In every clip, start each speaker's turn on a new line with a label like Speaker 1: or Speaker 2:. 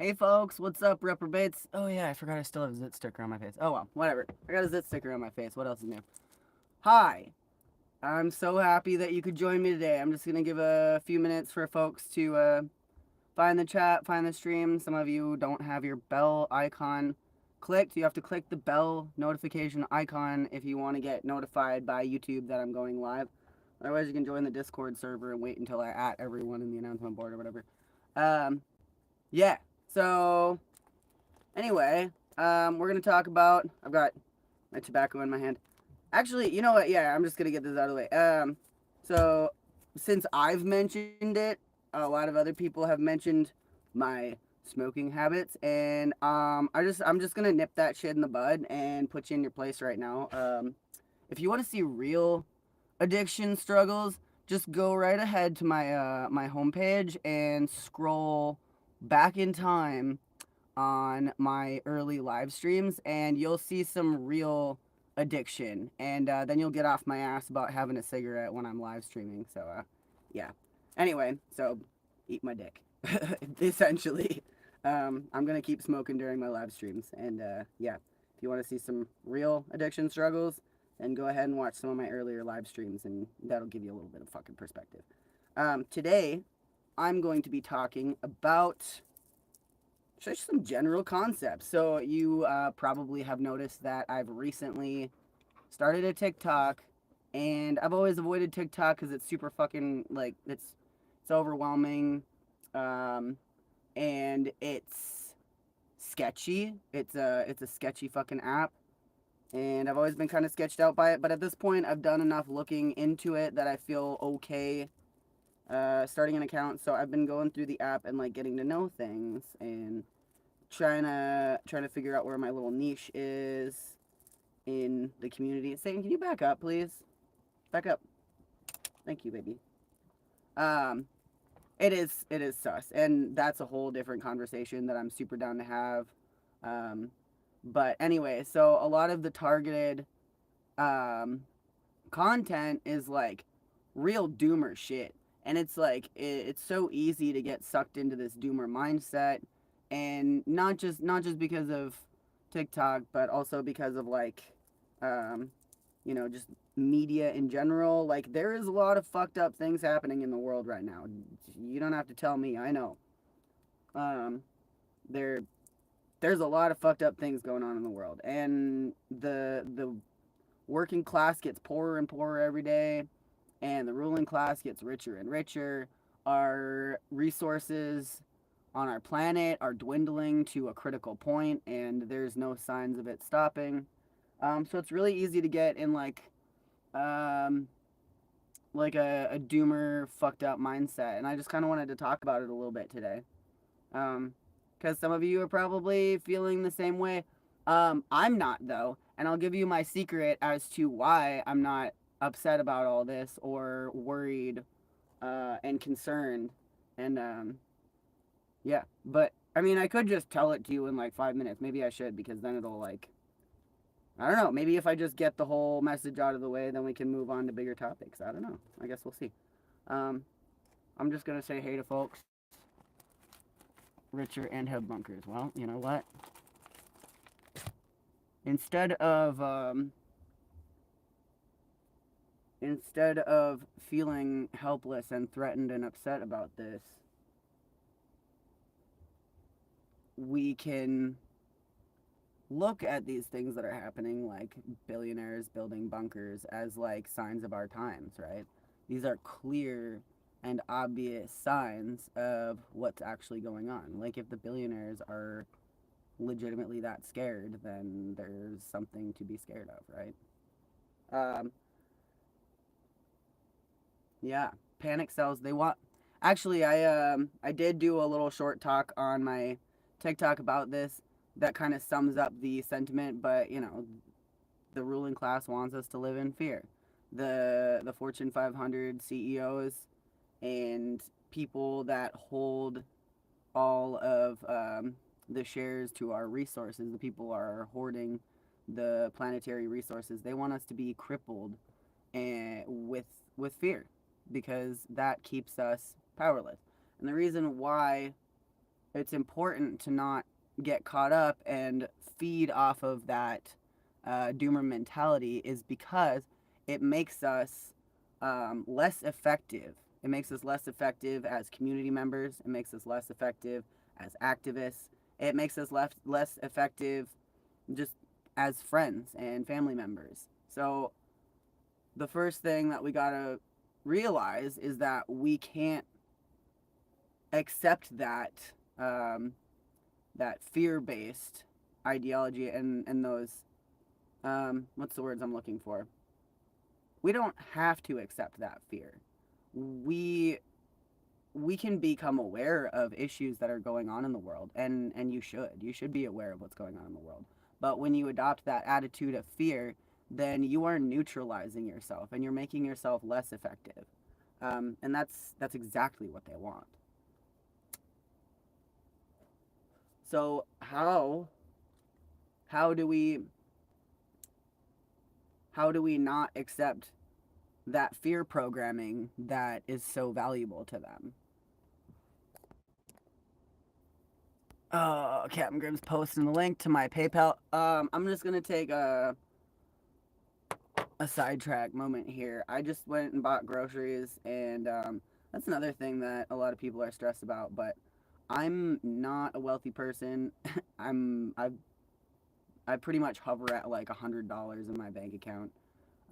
Speaker 1: Hey folks, what's up, reprobates? Oh yeah, I forgot I still have a zit sticker on my face. Oh well, whatever. I got a zit sticker on my face. What else is new? Hi, I'm so happy that you could join me today. I'm just gonna give a few minutes for folks to find the chat, find the stream. Some of you don't have your bell icon clicked. You have to click the bell notification icon if you want to get notified by YouTube that I'm going live. Otherwise, you can join the Discord server and wait until I at everyone in the announcement board or whatever. Um, yeah. So anyway, we're gonna talk about. I've got my tobacco in my hand. Actually, you know what? Yeah, I'm just gonna get this out of the way. So since I've mentioned it, a lot of other people have mentioned my smoking habits, and I'm just gonna nip that shit in the bud and put you in your place right now. If you want to see real addiction struggles, just go right ahead to my homepage and scroll back in time on my early live streams, and you'll see some real addiction. And then you'll get off my ass about having a cigarette when I'm live streaming. So, yeah. Anyway, so eat my dick, essentially. I'm gonna keep smoking during my live streams, and yeah, if you want to see some real addiction struggles, then go ahead and watch some of my earlier live streams, and that'll give you a little bit of fucking perspective. Today, I'm going to be talking about just some general concepts. So you probably have noticed that I've recently started a TikTok, and I've always avoided TikTok because it's super fucking like it's overwhelming, um, and it's sketchy. It's a sketchy fucking app, and I've always been kind of sketched out by it. But at this point, I've done enough looking into it that I feel okay starting an account. So I've been going through the app and like getting to know things and trying to figure out where my little niche is in the community. Satan, can you back up, please? Back up. Thank you, baby. Um, it is sus, and that's a whole different conversation that I'm super down to have. Um, but anyway, so a lot of the targeted um, content is like real doomer shit, and it's like it's so easy to get sucked into this doomer mindset, and not just because of TikTok, but also because of like um, just media in general. Like there is a lot of fucked up things happening in the world right now. You don't have to tell me, I know. um, there there's a lot of fucked up things going on in the world, and the working class gets poorer and poorer every day, and the ruling class gets richer and richer. Our resources on our planet are dwindling to a critical point, and there's no signs of it stopping. So it's really easy to get in um, like a doomer, fucked up mindset, and I just kind of wanted to talk about it a little bit today. Because some of you are probably feeling the same way. I'm not, though, and I'll give you my secret as to why I'm not upset about all this or worried and concerned. And yeah, but I mean, I could just tell it to you in like 5 minutes. Maybe I should, because then it'll like, I don't know. Maybe if I just get the whole message out of the way, then we can move on to bigger topics. I don't know. I guess we'll see. Um, I'm just gonna say hey to folks, richer and have bunkers. Well, you know what? Instead of um, instead of feeling helpless and threatened and upset about this, we can look at these things that are happening, like billionaires building bunkers, as like signs of our times, right? These are clear and obvious signs of what's actually going on. Like if the billionaires are legitimately that scared, then there's something to be scared of, right? Um, yeah, panic sells. They want. Actually, I did do a little short talk on my TikTok about this that kind of sums up the sentiment. But the ruling class wants us to live in fear. The Fortune 500 CEOs and people that hold all of the shares to our resources, the people are hoarding the planetary resources. They want us to be crippled and with fear, because that keeps us powerless. And the reason why it's important to not get caught up and feed off of that doomer mentality is because it makes us less effective. It makes us less effective as community members. It makes us less effective as activists. It makes us less effective just as friends and family members. So the first thing that we gotta realize is that we can't accept um, that fear-based ideology and those what's the words I'm looking for? We don't have to accept that fear. We we can become aware of issues that are going on in the world, and you should be aware of what's going on in the world. But when you adopt that attitude of fear, then you are neutralizing yourself and you're making yourself less effective. And that's exactly what they want. So how do we how do we not accept that fear programming that is so valuable to them? Captain Grimm's posting the link to my PayPal. I'm just gonna take a sidetrack moment here. I just went and bought groceries, and that's another thing that a lot of people are stressed about. But I'm not a wealthy person. I'm I pretty much hover at like $100 in my bank account.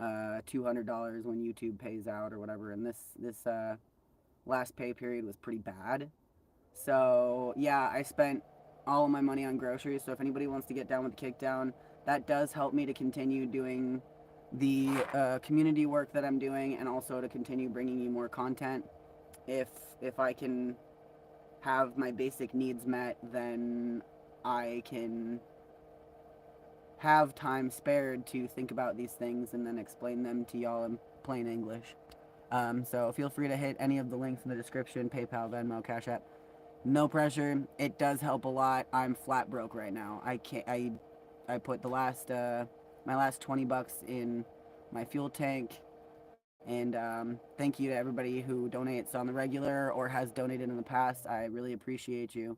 Speaker 1: $200 when YouTube pays out or whatever. And this last pay period was pretty bad. So yeah, I spent all of my money on groceries. So if anybody wants to get down with the kickdown, that does help me to continue doing the community work that I'm doing, and also to continue bringing you more content. If if I can have my basic needs met, then I can have time spared to think about these things and then explain them to y'all in plain English. So feel free to hit any of the links in the description: PayPal, Venmo, Cash App. No pressure. It does help a lot. I'm flat broke right now. I can't. I put the last my last $20 in my fuel tank, and thank you to everybody who donates on the regular or has donated in the past. I really appreciate you.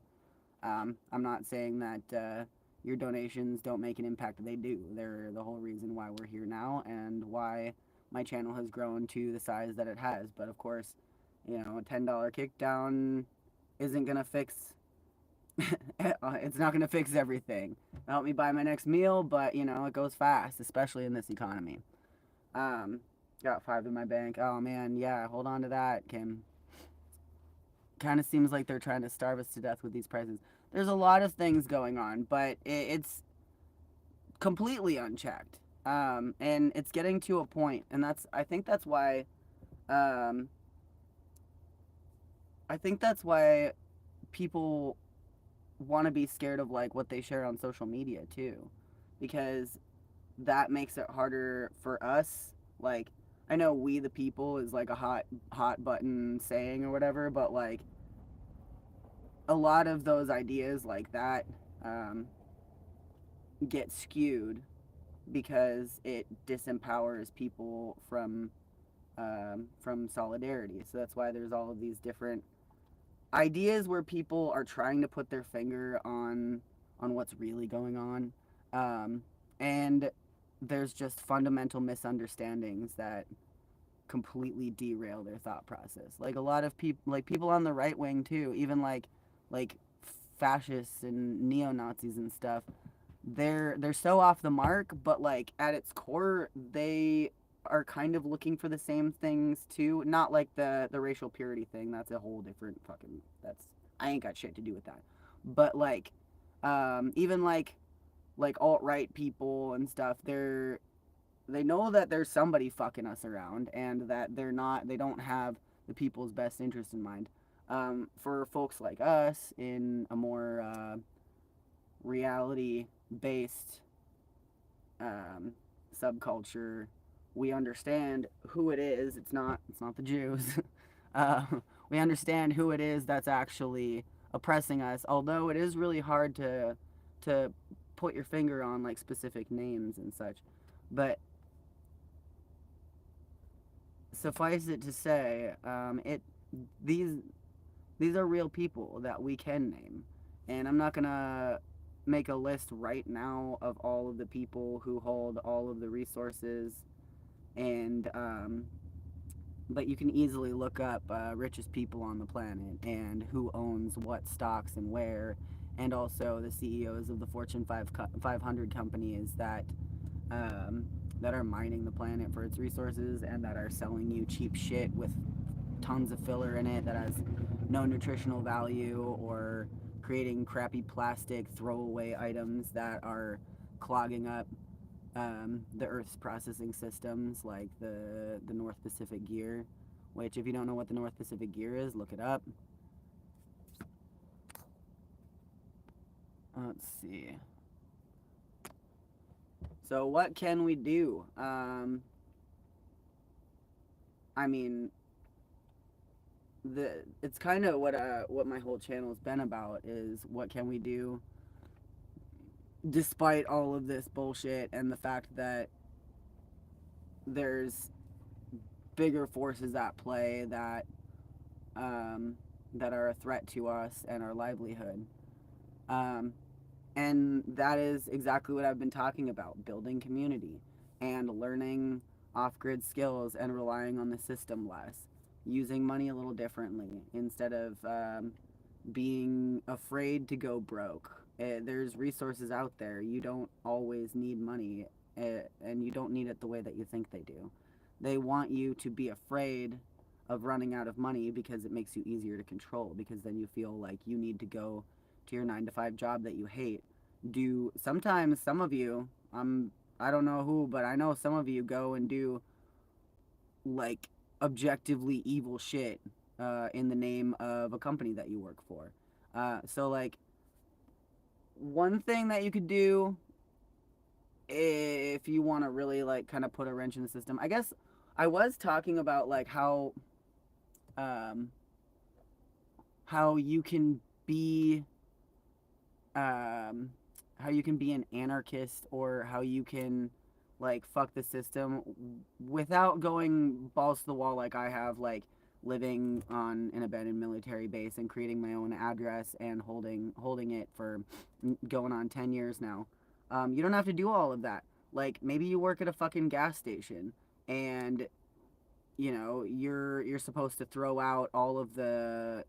Speaker 1: I'm not saying that your donations don't make an impact. They do. They're the whole reason why we're here now and why my channel has grown to the size that it has. But of course, a $10 kickdown isn't gonna fix. It's not gonna fix everything. It'll help me buy my next meal, but it goes fast, especially in this economy. Um, got 5 in my bank. Oh man, yeah. Hold on to that, Kim. Kind of seems like they're trying to starve us to death with these prices. There's a lot of things going on, but it's completely unchecked. And it's getting to a point, and I think that's why um, people want to be scared of like what they share on social media too, because that makes it harder for us. Like, I know "we the people" is like a hot button saying or whatever, but like a lot of those ideas like that um, get skewed because it disempowers people from solidarity. So that's why there's all of these different ideas where people are trying to put their finger on what's really going on, and there's just fundamental misunderstandings that completely derail their thought process. Like a lot of people, like people on the right wing too, even like fascists and neo Nazis and stuff. They're so off the mark, but like at its core, they are kind of looking for the same things too. Not like the racial purity thing. That's a whole different fucking. That's I ain't got shit to do with that. But like, even like alt right people and stuff, they know that there's somebody fucking us around, and that they don't have the people's best interest in mind. For folks like us in a more reality based um, subculture, we understand who it is. It's not the Jews. uh, we understand who it is that's actually oppressing us. Although it is really hard to put your finger on like specific names and such, but suffice it to say, it these These are real people that we can name. And I'm not going to make a list right now of all of the people who hold all of the resources and but you can easily look up richest people on the planet and who owns what stocks and where, and also the CEOs of the Fortune 500 companies um, that are mining the planet for its resources and that are selling you cheap shit with tons of filler in it that has no nutritional value, or creating crappy plastic throwaway items that are clogging up the Earth's processing systems, like the North Pacific Gear. Which, if you don't know what the North Pacific Gear is, look it up. Let's see. So, what can we do? I mean, it's kind of what my whole channel has been about, is what can we do despite all of this bullshit and the fact that there's bigger forces at play um, that are a threat to us and our livelihood. Um, and that is exactly what I've been talking about: building community and learning off-grid skills and relying on the system less, using money a little differently instead of being afraid to go broke. There's resources out there. You don't always need money, and you don't need it the way that you think they do. They want you to be afraid of running out of money because it makes you easier to control, because then you feel like you need to go to your 9 to 5 job that you hate. Do sometimes some of you, I don't know who, but I know some of you go and do like objectively evil shit in the name of a company that you work for. So like, one thing that you could do if you want to really like kind of put a wrench in the system, I guess I was talking about like um, how you can be um, how you can be an anarchist, or how you can like fuck the system without going balls to the wall like I have, like living on an abandoned military base and creating my own address and holding it for going on 10 years now. You don't have to do all of that. Like, maybe you work at a fucking gas station, and you know you're supposed to throw out all of the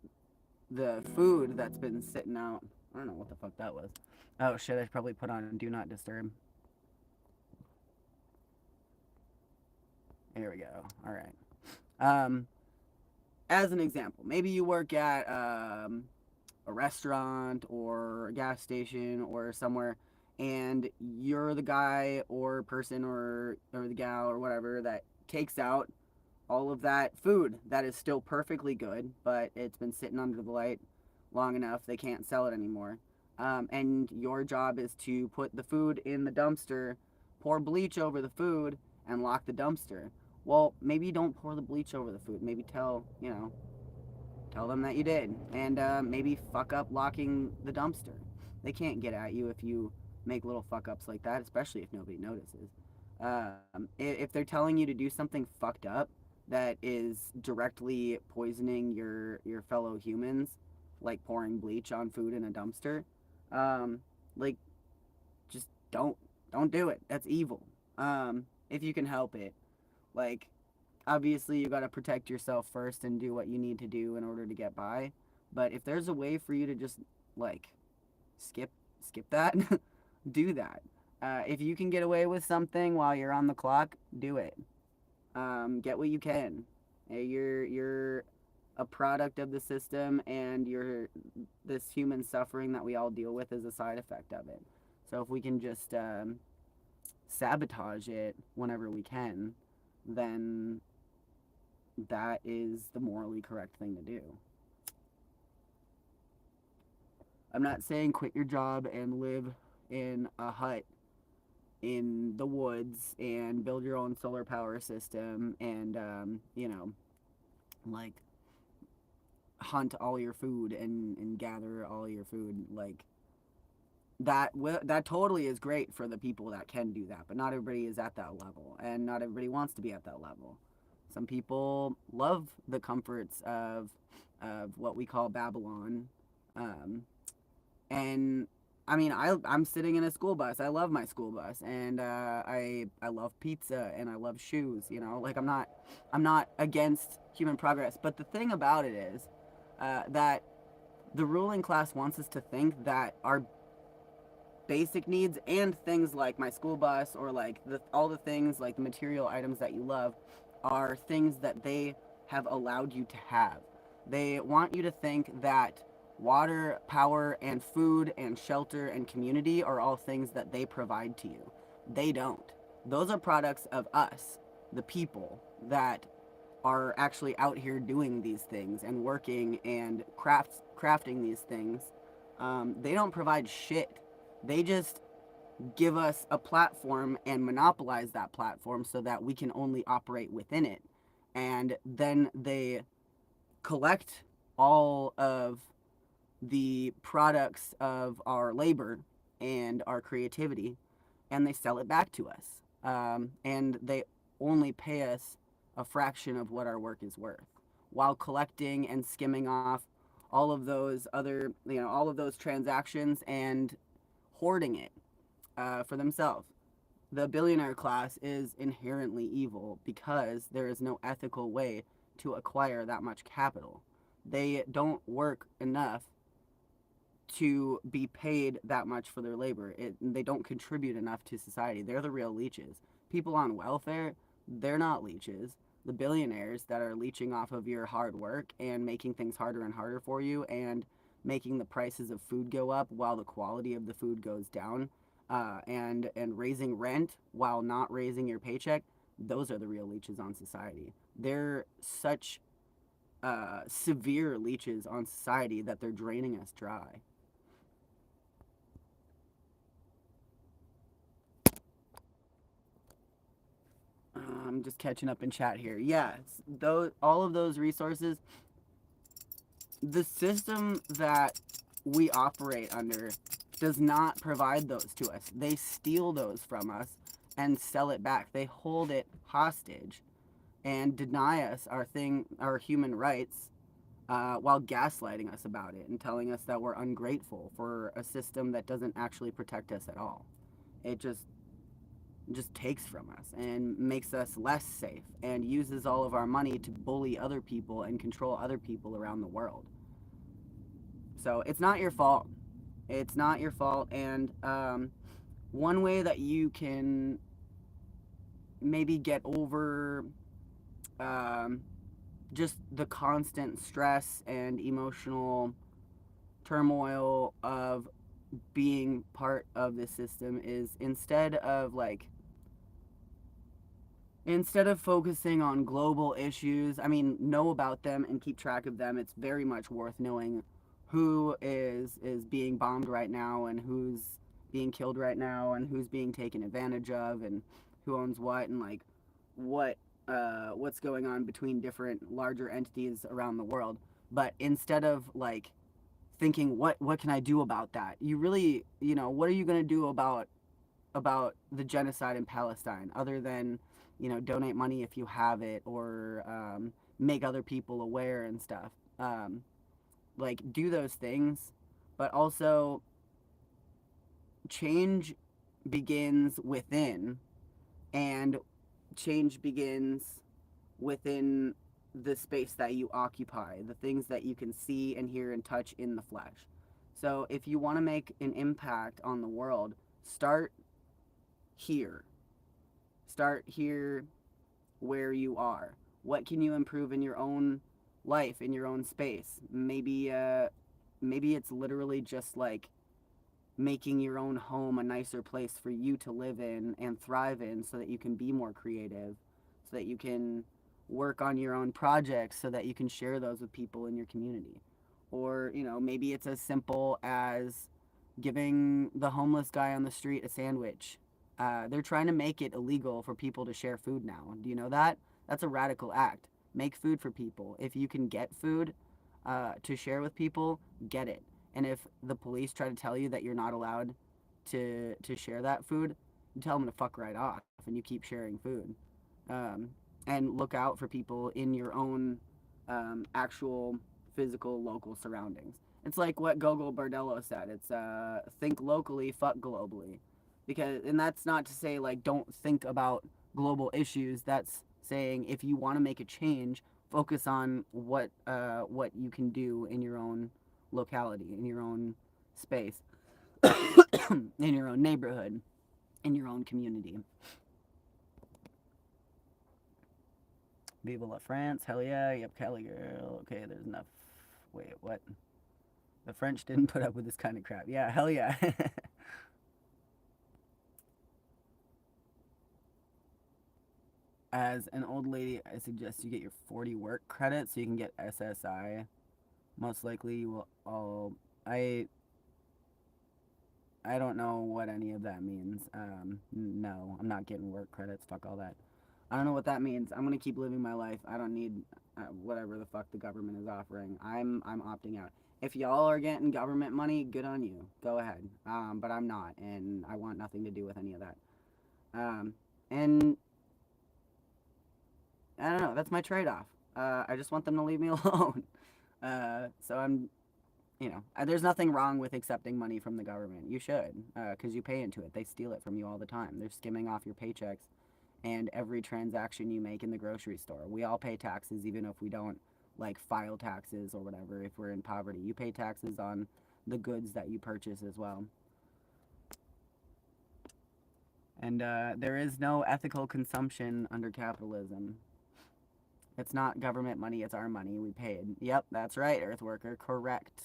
Speaker 1: food that's been sitting out. I don't know what the fuck that was. Oh shit, I should probably put on do not disturb. Here we go. All right. Um, as an example, maybe you work at a restaurant or a gas station or somewhere, and you're the guy or person or the gal or whatever that takes out all of that food that is still perfectly good, but it's been sitting under the light long enough they can't sell it anymore. And your job is to put the food in the dumpster, pour bleach over the food, and lock the dumpster. Well, maybe don't pour the bleach over the food. Maybe tell them that you did, and maybe fuck up locking the dumpster. They can't get at you if you make little fuck ups like that, especially if nobody notices. If they're telling you to do something fucked up that is directly poisoning your fellow humans, like pouring bleach on food in a dumpster, um, like just don't do it. That's evil. If you can help it, like, obviously you got to protect yourself first and do what you need to do in order to get by. But if there's a way for you to just like skip skip that, do that. If you can get away with something while you're on the clock, do it. Get what you can. You're a product of the system, and you're this human suffering that we all deal with is a side effect of it. So if we can just sabotage it whenever we can, then that is the morally correct thing to do. I'm not saying quit your job and live in a hut in the woods and build your own solar power system and, like hunt all your food and gather all your food. Like, that totally is great for the people that can do that, but not everybody is at that level, and not everybody wants to be at that level. Some people love the comforts of what we call Babylon. Um, and I mean, I'm sitting in a school bus. I love my school bus, and I love pizza and I love shoes. You know, like I'm not against human progress. But the thing about it is that the ruling class wants us to think that our basic needs and things like my school bus or like all the things like the material items that you love are things that they have allowed you to have. They want you to think that water, power, and food and shelter and community are all things that they provide to you. They don't. Those are products of us, the people that are actually out here doing these things and working and crafting these things. They don't provide shit. They just give us a platform and monopolize that platform so that we can only operate within it. And then they collect all of the products of our labor and our creativity and they sell it back to us. And they only pay us a fraction of what our work is worth while collecting and skimming off all of those other, all of those transactions and hoarding it for themselves. The billionaire class is inherently evil because there is no ethical way to acquire that much capital. They don't work enough to be paid that much for their labor. They don't contribute enough to society. They're the real leeches. People on welfare, they're not leeches. The billionaires that are leeching off of your hard work and making things harder and harder for you and making the prices of food go up while the quality of the food goes down, and raising rent while not raising your paycheck, those are the real leeches on society. They're such severe leeches on society that they're draining us dry. I'm just catching up in chat here. Yeah, those all of those resources, the system that we operate under does not provide those to us. They steal those from us and sell it back. They hold it hostage and deny us our human rights, while gaslighting us about it and telling us that we're ungrateful for a system that doesn't actually protect us at all. It just takes from us and makes us less safe and uses all of our money to bully other people and control other people around the world. So it's not your fault. It's not your fault. And one way that you can maybe get over um, just the constant stress and emotional turmoil of being part of this system is instead of focusing on global issues, I mean, know about them and keep track of them. It's very much worth knowing who is being bombed right now and who's being killed right now and who's being taken advantage of and who owns what and like what what's going on between different larger entities around the world. But instead of like thinking what can I do about that, you really, what are you going to do about the genocide in Palestine other than, donate money if you have it or make other people aware and stuff. Like, do those things, but also change begins within, and change begins within the space that you occupy, the things that you can see and hear and touch in the flesh. So, if you want to make an impact on the world, start here. Start here where you are. What can you improve in your own life, in your own space? Maybe it's literally just like making your own home a nicer place for you to live in and thrive in so that you can be more creative, so that you can work on your own projects so that you can share those with people in your community. Or, maybe it's as simple as giving the homeless guy on the street a sandwich. They're trying to make it illegal for people to share food now. Do you know that? That's a radical act. Make food for people. If you can get food to share with people, get it. And if the police try to tell you that you're not allowed to share that food, you tell them to fuck right off and you keep sharing food. and look out for people in your own actual physical local surroundings. It's like what Gogol Bordello said. It's think locally, fuck globally, because and that's not to say like don't think about global issues. That's saying if you want to make a change, focus on what you can do in your own locality, in your own space, in your own neighborhood, in your own community. Viva la France, hell yeah, yep, Cali girl. Okay, there's enough. Wait, what? The French didn't put up with this kind of crap. Yeah, hell yeah. As an old lady, I suggest you get your 40 work credits so you can get SSI. Most likely you will all. I don't know what any of that means. No, I'm not getting work credits. Fuck all that. I don't know what that means. I'm gonna keep living my life. I don't need whatever the fuck the government is offering. I'm opting out. If y'all are getting government money, good on you. Go ahead. But I'm not, and I want nothing to do with any of that. And I don't know. That's my trade-off. I just want them to leave me alone. So there's nothing wrong with accepting money from the government. You should, because you pay into it. They steal it from you all the time. They're skimming off your paychecks and every transaction you make in the grocery store. We all pay taxes, even if we don't like file taxes or whatever. If we're in poverty, you pay taxes on the goods that you purchase as well. And there is no ethical consumption under capitalism. It's not government money, it's our money we paid. Yep, that's right, Earthworker, correct.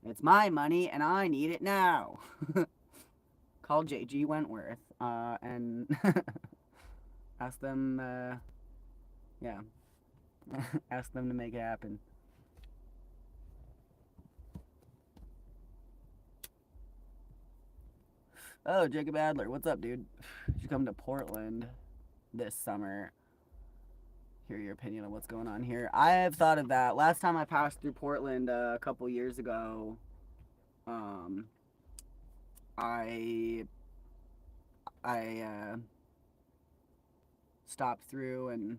Speaker 1: It's my money and I need it now. Call J.G. Wentworth and ask them, yeah, ask them to make it happen. Oh, Jacob Adler, what's up, dude? You should come to Portland this summer. Hear your opinion on what's going on here. I have thought of that. Last time I passed through Portland a couple years ago, I stopped through and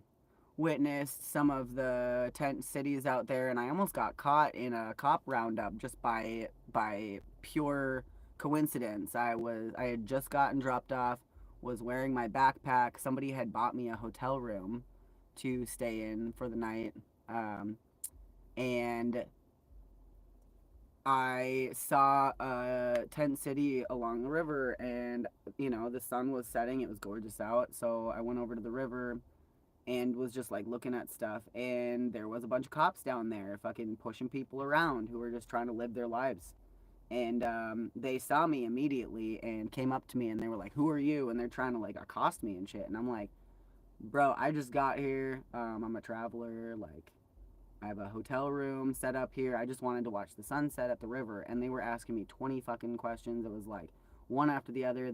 Speaker 1: witnessed some of the tent cities out there, and I almost got caught in a cop roundup just by pure coincidence. I had just gotten dropped off, was wearing my backpack. Somebody had bought me a hotel room to stay in for the night, and I saw a tent city along the river, and the sun was setting. It was gorgeous out, so I went over to the river and was just like looking at stuff, and there was a bunch of cops down there fucking pushing people around who were just trying to live their lives. And they saw me immediately and came up to me and they were like, "Who are you?" And they're trying to like accost me and shit. And I'm like, "Bro, I just got here. I'm a traveler. Like, I have a hotel room set up here. I just wanted to watch the sunset at the river." And they were asking me 20 fucking questions. It was like one after the other.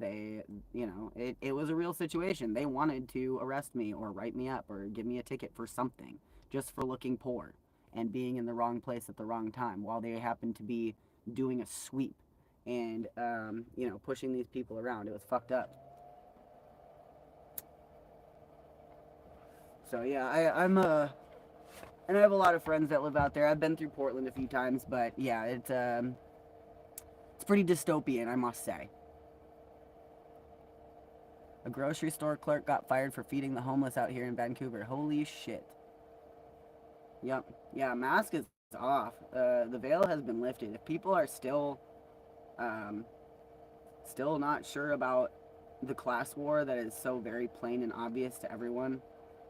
Speaker 1: It was a real situation. They wanted to arrest me or write me up or give me a ticket for something just for looking poor and being in the wrong place at the wrong time while they happened to be doing a sweep and, pushing these people around. It was fucked up. So, yeah, and I have a lot of friends that live out there. I've been through Portland a few times, but yeah, it's pretty dystopian, I must say. A grocery store clerk got fired for feeding the homeless out here in Vancouver. Holy shit. Yep. Yeah, mask is off. The veil has been lifted. If people are still not sure about the class war that is so very plain and obvious to everyone,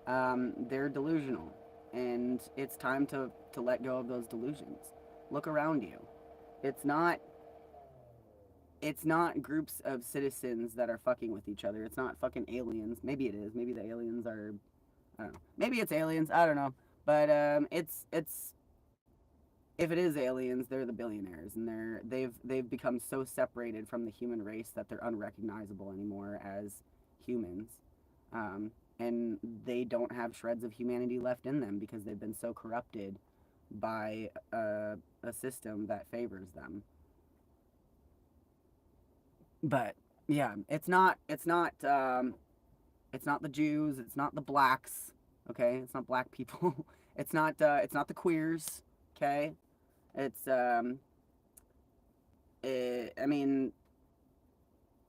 Speaker 1: they're delusional. And it's time to let go of those delusions. Look around you. It's not groups of citizens that are fucking with each other. It's not fucking aliens. Maybe it is. Maybe the aliens are, I don't know. Maybe it's aliens. I don't know. But it's if it is aliens, they're the billionaires, and they've become so separated from the human race that they're unrecognizable anymore as humans. And they don't have shreds of humanity left in them because they've been so corrupted by a system that favors them. But yeah, it's not It's not the Jews. It's not the blacks. Okay, it's not black people. It's not the queers. Okay, it's I mean,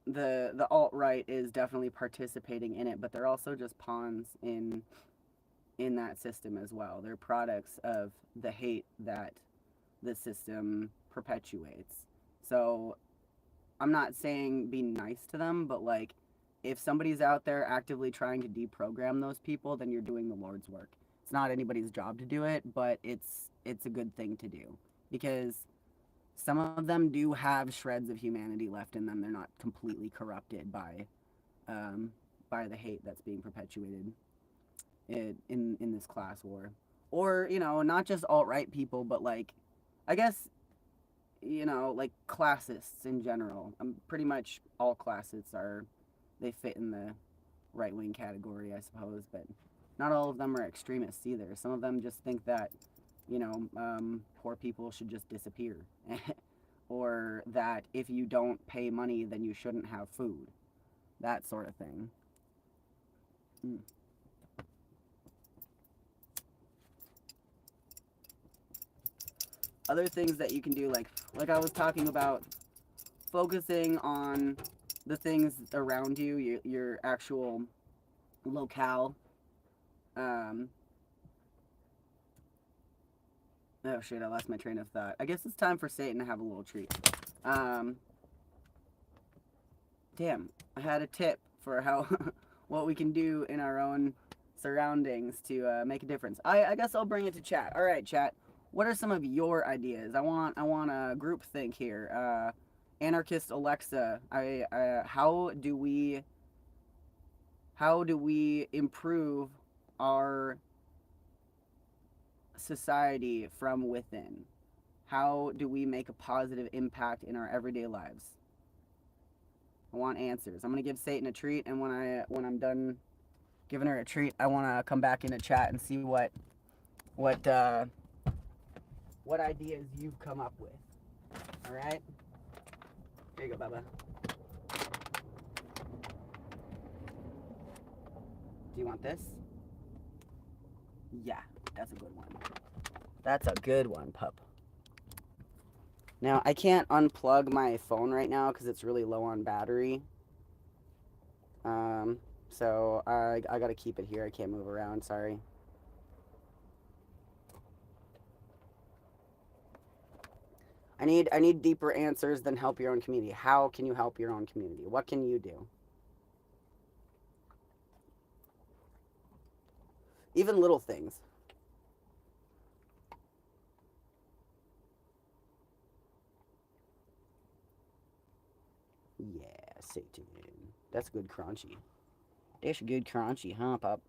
Speaker 1: the alt right is definitely participating in it, but they're also just pawns in that system as well. They're products of the hate that the system perpetuates. So I'm not saying be nice to them, but like if somebody's out there actively trying to deprogram those people, then you're doing the Lord's work. It's not anybody's job to do it, but it's a good thing to do because some of them do have shreds of humanity left in them. They're not completely corrupted um, by the hate that's being perpetuated in this class war, or not just alt right people, but like I guess like classists in general. Pretty much all classists they fit in the right wing category, I suppose, but not all of them are extremists either. Some of them just think that poor people should just disappear, or that if you don't pay money, then you shouldn't have food, that sort of thing. Mm. Other things that you can do, like I was talking about, focusing on the things around you, your actual locale. Um, oh shit, I lost my train of thought. I guess it's time for Satan to have a little treat. Um, damn, I had a tip for how what we can do in our own surroundings to make a difference. I guess I'll bring it to chat. All right, chat. What are some of your ideas? I want a group think here. Anarchist Alexa, how do we improve our society from within? How do we make a positive impact in our everyday lives? I want answers. I'm gonna give Satan a treat, and when I'm done giving her a treat, I want to come back into chat and see what ideas you've come up with. All right. There you go, Bubba. Do you want this? Yeah, that's a good one. That's a good one, pup. Now, I can't unplug my phone right now because it's really low on battery. So I gotta keep it here. I can't move around, sorry. I need deeper answers than help your own community. How can you help your own community? What can you do? Even little things. Yeah, Satan. That's good crunchy. That's good crunchy, huh, pup?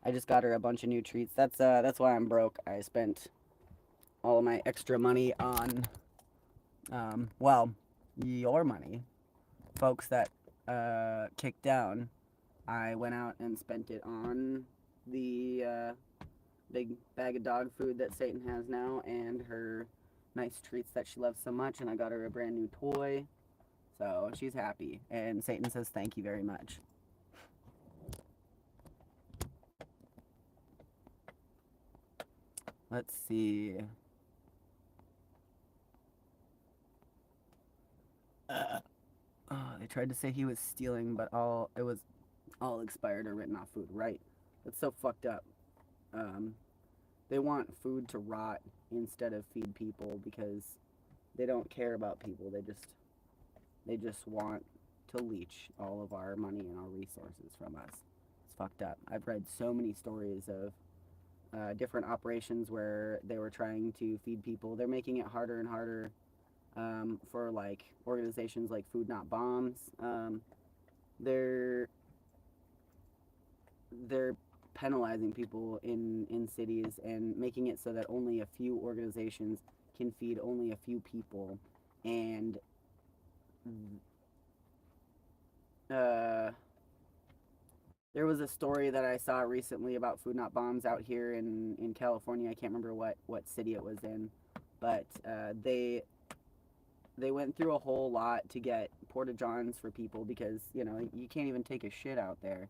Speaker 1: I just got her a bunch of new treats. That's why I'm broke. I spent all of my extra money on well, your money. Folks that kicked down. I went out and spent it on the big bag of dog food that Satan has now and her nice treats that she loves so much, and I got her a brand new toy. So she's happy, and Satan says thank you very much. Let's see. They tried to say he was stealing, but it was all expired or written off food. Right. That's so fucked up. They want food to rot instead of feed people because they don't care about people. They just want to leech all of our money and our resources from us. It's fucked up. I've read so many stories of different operations where they were trying to feed people. They're making it harder and harder for like organizations like Food Not Bombs. They're penalizing people in cities and making it so that only a few organizations can feed only a few people, and there was a story that I saw recently about Food Not Bombs out here in California. I can't remember what city it was in, but they they went through a whole lot to get porta johns for people because you can't even take a shit out there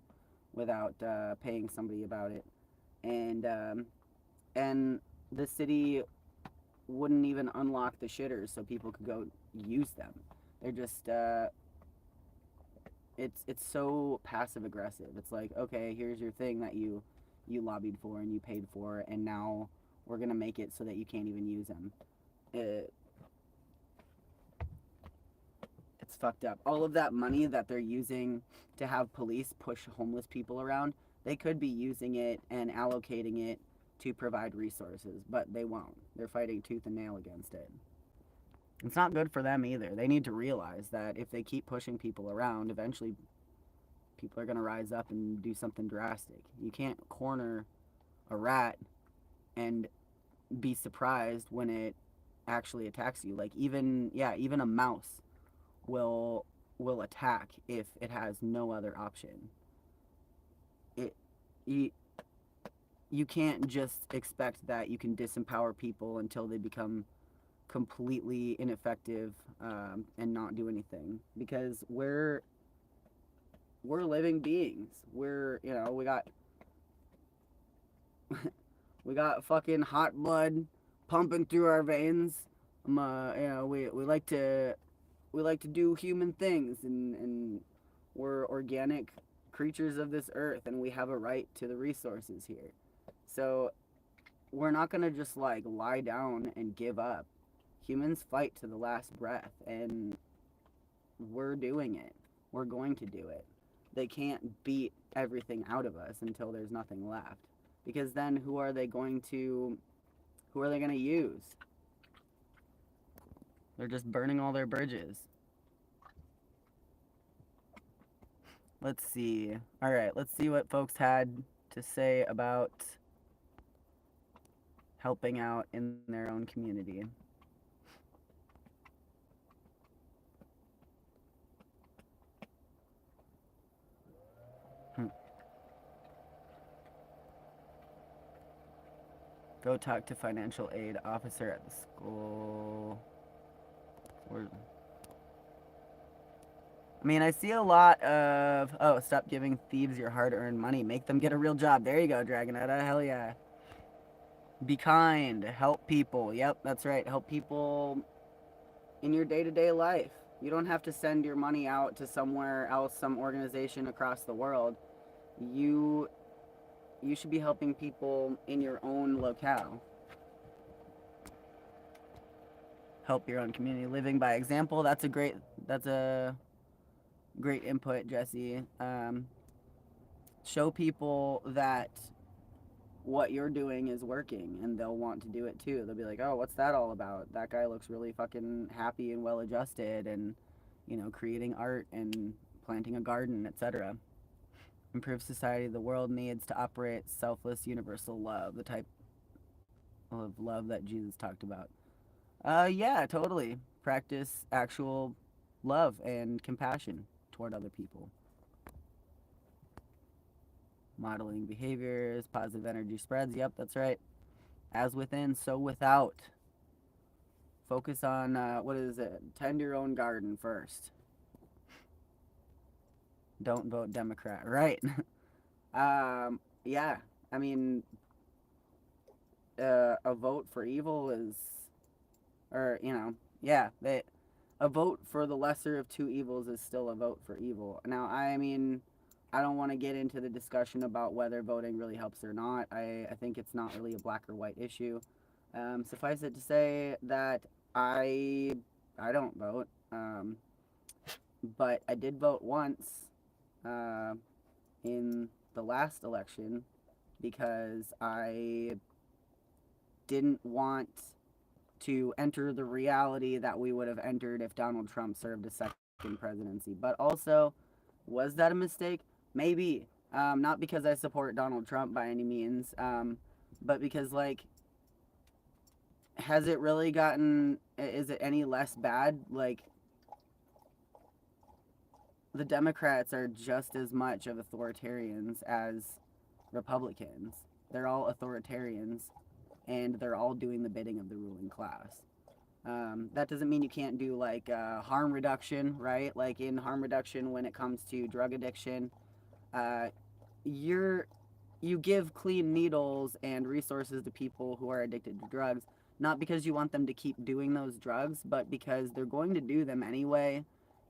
Speaker 1: without paying somebody about it, and and the city wouldn't even unlock the shitters so people could go use them. They're just it's so passive aggressive. It's like, okay, here's your thing that you lobbied for and you paid for, and now we're gonna make it so that you can't even use them. It's fucked up. All of that money that they're using to have police push homeless people around, they could be using it and allocating it to provide resources, but they won't. They're fighting tooth and nail against it. It's not good for them either. They need to realize that if they keep pushing people around, eventually people are going to rise up and do something drastic. You can't corner a rat and be surprised when it actually attacks you. Like even a mouse will attack if it has no other option. You, you can't just expect that you can disempower people until they become completely ineffective and not do anything, because we're living beings. We got fucking hot blood pumping through our veins. We like to do human things, and we're organic creatures of this earth, and we have a right to the resources here. So we're not gonna just like lie down and give up. Humans fight to the last breath, and we're doing it. We're going to do it. They can't beat everything out of us until there's nothing left, because then who are they going to use? They're just burning all their bridges. Let's see. All right, let's see what folks had to say about helping out in their own community. Go talk to financial aid officer at the school. I mean, I see a lot of, oh, stop giving thieves your hard-earned money. Make them get a real job. There you go, Dragonetta. Hell yeah. Be kind. Help people. Yep, that's right. Help people in your day-to-day life. You don't have to send your money out to somewhere else, some organization across the world. You should be helping people in your own locale. Help your own community. Living by example. That's a great input, Jesse. Show people that what you're doing is working, and they'll want to do it too. They'll be like, oh, what's that all about? That guy looks really fucking happy and well adjusted, and creating art and planting a garden, etc. Improve society. The world needs to operate selfless universal love, the type of love that Jesus talked about. Yeah, totally. Practice actual love and compassion toward other people. Modeling behaviors, positive energy spreads. Yep, that's right. As within, so without. Focus on, what is it? Tend your own garden first. Don't vote Democrat. Right. Yeah. I mean, a vote for evil is, or, yeah, a vote for the lesser of two evils is still a vote for evil. Now, I mean, I don't want to get into the discussion about whether voting really helps or not. I think it's not really a black or white issue. Suffice it to say that I don't vote, but I did vote once in the last election because I didn't want to enter the reality that we would have entered if Donald Trump served a second presidency. But also, was that a mistake? Maybe. Not because I support Donald Trump by any means, but because, like, has it really gotten, is it any less bad? Like, the Democrats are just as much of authoritarians as Republicans. They're all authoritarians, and they're all doing the bidding of the ruling class. That doesn't mean you can't do like harm reduction, right? Like in harm reduction, when it comes to drug addiction, uh, you're you give clean needles and resources to people who are addicted to drugs, not because you want them to keep doing those drugs, but because they're going to do them anyway,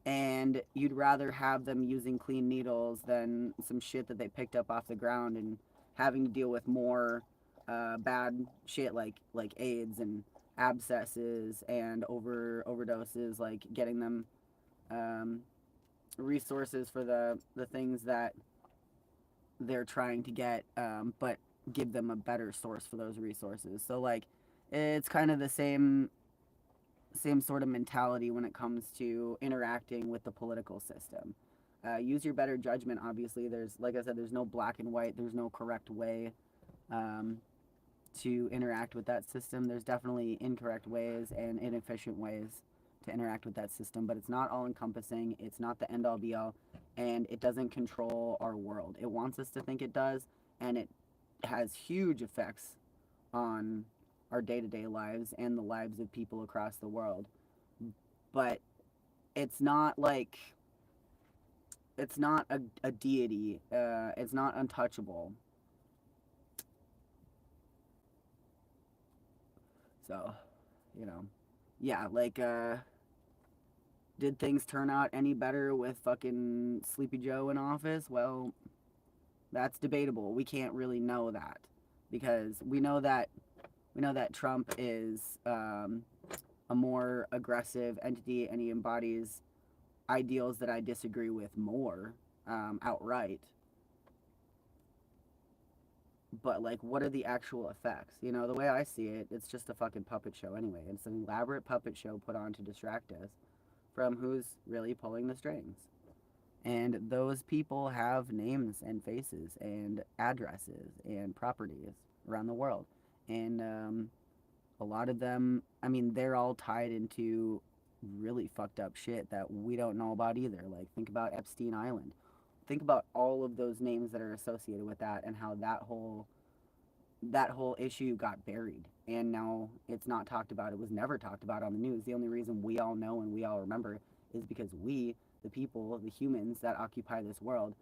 Speaker 1: and you'd rather have them using clean needles than some shit that they picked up off the ground and having to deal with more bad shit like AIDS and abscesses and overdoses, like getting them um, resources for the things that they're trying to get, but give them a better source for those resources. So like, it's kind of the same sort of mentality when it comes to interacting with the political system. Use your better judgment. Obviously, there's, like I said, there's no black and white. There's no correct way um, to interact with that system. There's definitely incorrect ways and inefficient ways to interact with that system, but it's not all encompassing. It's not the end all be all, and it doesn't control our world. It wants us to think it does, and it has huge effects on our day to day lives and the lives of people across the world. But it's not like it's not a deity. It's not untouchable. So, you know, yeah, like did things turn out any better with fucking Sleepy Joe in office? Well, that's debatable. We can't really know that because we know that Trump is a more aggressive entity and he embodies ideals that I disagree with more outright. But like, what are the actual effects? You know, the way I see it, it's just a fucking puppet show anyway. It's an elaborate puppet show put on to distract us from who's really pulling the strings. And those people have names and faces and addresses and properties around the world. And a lot of them, I mean, they're all tied into really fucked up shit that we don't know about either. Like, think about Epstein Island. Think about all of those names that are associated with that and how that whole issue got buried and now it's not talked about. It was never talked about on the news. The only reason we all know and we all remember is because we, the people, the humans that occupy this world,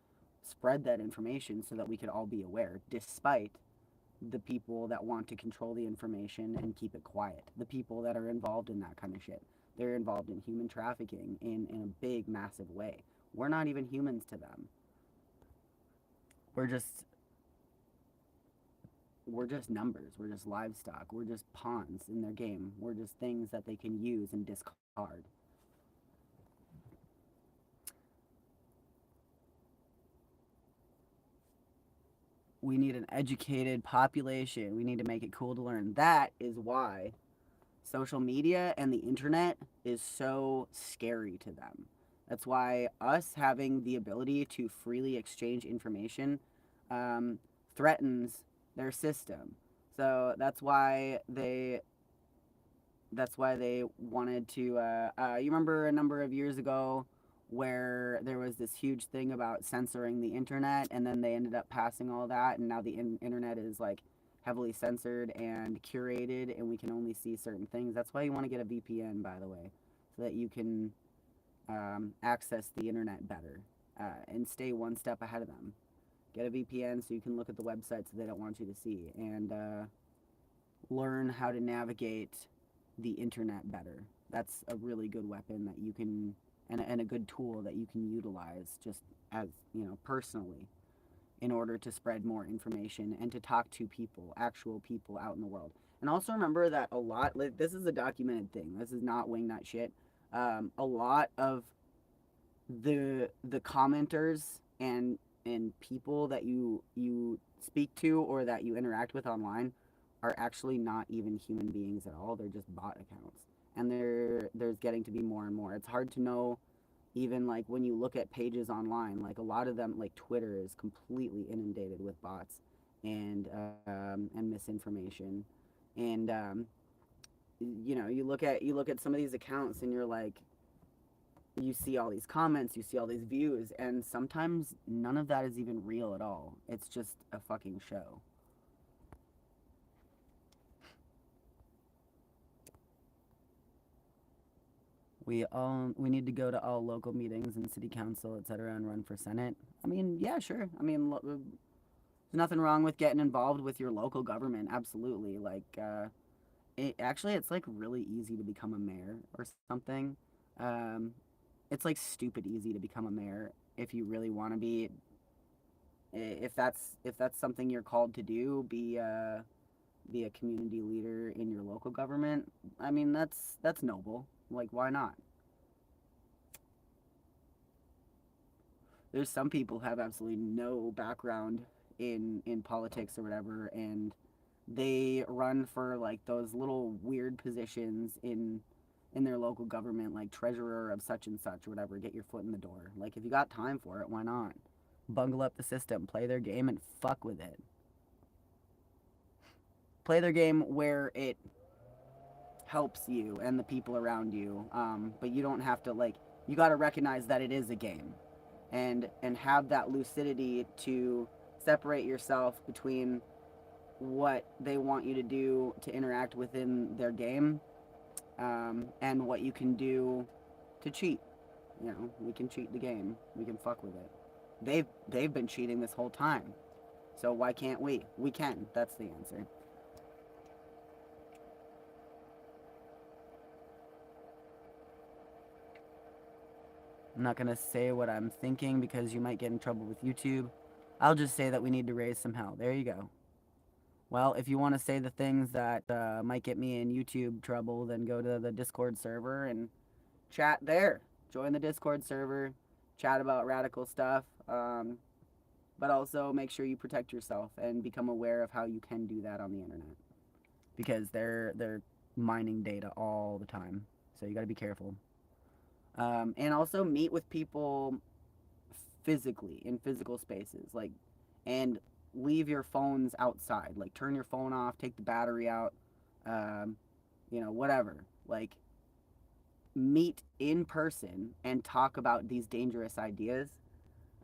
Speaker 1: spread that information so that we could all be aware, despite the people that want to control the information and keep it quiet. The people that are involved in that kind of shit. They're involved in human trafficking in a big, massive way. We're not even humans to them. We're just we're just numbers. We're just livestock. We're just pawns in their game. We're just things that they can use and discard. We need an educated population. We need to make it cool to learn. That is why social media and the internet is so scary to them. That's why us having the ability to freely exchange information um, threatens their system. So that's why they wanted to. You remember a number of years ago where there was this huge thing about censoring the internet, and then they ended up passing all that, and now the internet is like heavily censored and curated, and we can only see certain things. That's why you want to get a VPN, by the way, so that you can access the internet better and stay one step ahead of them. Get a VPN so you can look at the websites that they don't want you to see, and learn how to navigate the internet better. That's a really good weapon that you can, and a good tool that you can utilize just as, personally, in order to spread more information and to talk to people, actual people out in the world. And also remember that a lot, like, this is a documented thing. This is not wingnut shit. A lot of the commenters and people that you speak to or that you interact with online are actually not even human beings at all. They're just bot accounts, and there's getting to be more and more. It's hard to know, even like when you look at pages online. Like a lot of them, like Twitter, is completely inundated with bots and misinformation, and you look at some of these accounts and you're like, you see all these comments, you see all these views, and sometimes none of that is even real at all. It's just a fucking show. We need to go to all local meetings and city council, etc., and run for senate. I mean, yeah, sure. I mean, there's nothing wrong with getting involved with your local government. Absolutely. Like, actually, it's like really easy to become a mayor or something. Um, it's like stupid easy to become a mayor if you really want to be. If that's something you're called to do, be a community leader in your local government. I mean, that's noble. Like, why not? There's some people who have absolutely no background in politics or whatever, and they run for like those little weird positions in their local government, like treasurer of such and such or whatever. Get your foot in the door. Like, if you got time for it, why not? Bungle up the system, play their game, and fuck with it. Play their game where it helps you and the people around you. But you don't have to, like, you got to recognize that it is a game, and have that lucidity to separate yourself between what they want you to do to interact within their game, and what you can do to cheat. You know, we can cheat the game. We can fuck with it. They've been cheating this whole time. So why can't we? We can. That's the answer. I'm not gonna say what I'm thinking because you might get in trouble with YouTube. I'll just say that we need to raise some hell. There you go. Well, if you want to say the things that might get me in YouTube trouble, then go to the Discord server and chat there. Join the Discord server, chat about radical stuff, but also make sure you protect yourself and become aware of how you can do that on the internet, because they're mining data all the time. So you got to be careful. And also meet with people physically in physical spaces, like, and leave your phones outside. Like, turn your phone off, take the battery out, um, whatever. Like, meet in person and talk about these dangerous ideas,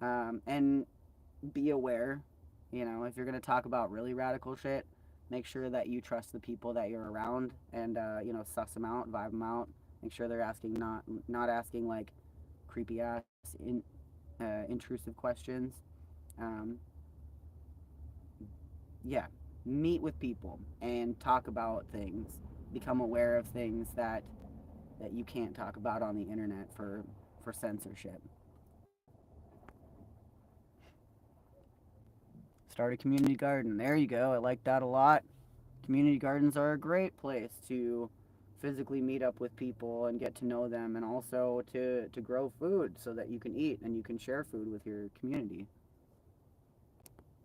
Speaker 1: and be aware. If you're going to talk about really radical shit, make sure that you trust the people that you're around, and suss them out, vibe them out. Make sure they're asking, not asking like creepy ass intrusive questions. um, yeah, meet with people and talk about things. Become aware of things that you can't talk about on the internet for censorship. Start a community garden. There you go. I like that a lot. Community gardens are a great place to physically meet up with people and get to know them, and also to grow food so that you can eat and you can share food with your community.